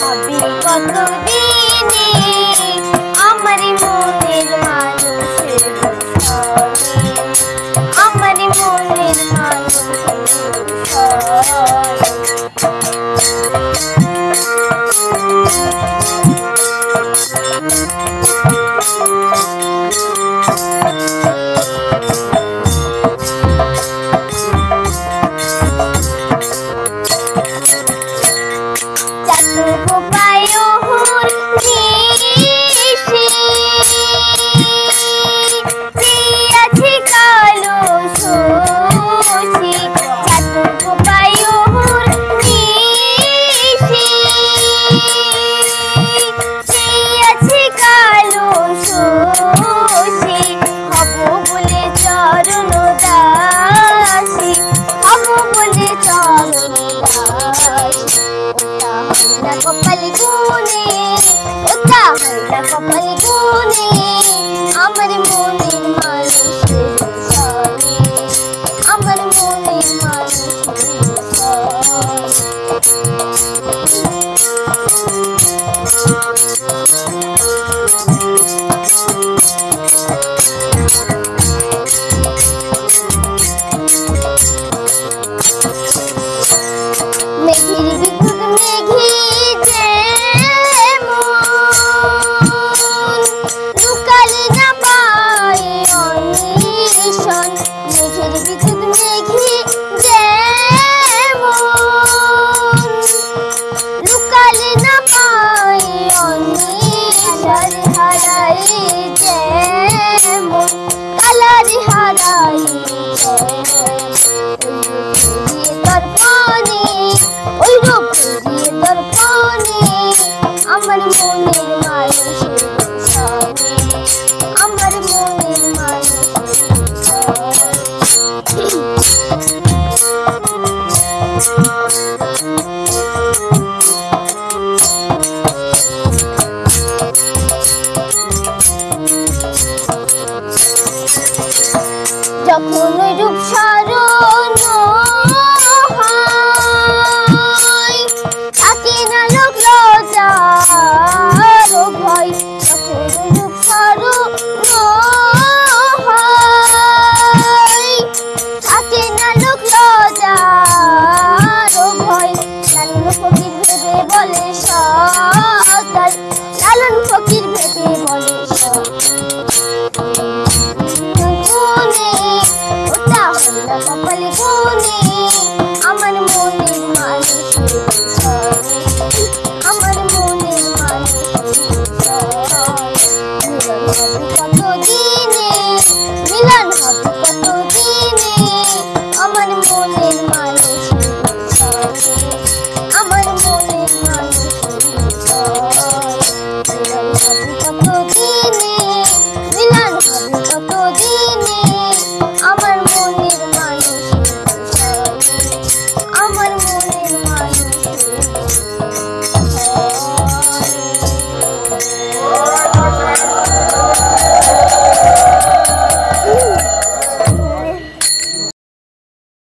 ভাবি কতদিনে আমার মনের মানুষের সনে, আমার মনের মানুষের সনে। কপাল গুনে ওটা হইলা কপাল গুনে আমার মনের মানুষের সনে, আমার মনের মানুষের সনে। মেঘের বিদ্যুৎ মেঘে আমার মনের মানুষের সনে, আমার মনের মানুষের যখন রূপ স্মরণ হয় থাকে না লোক লজ্জা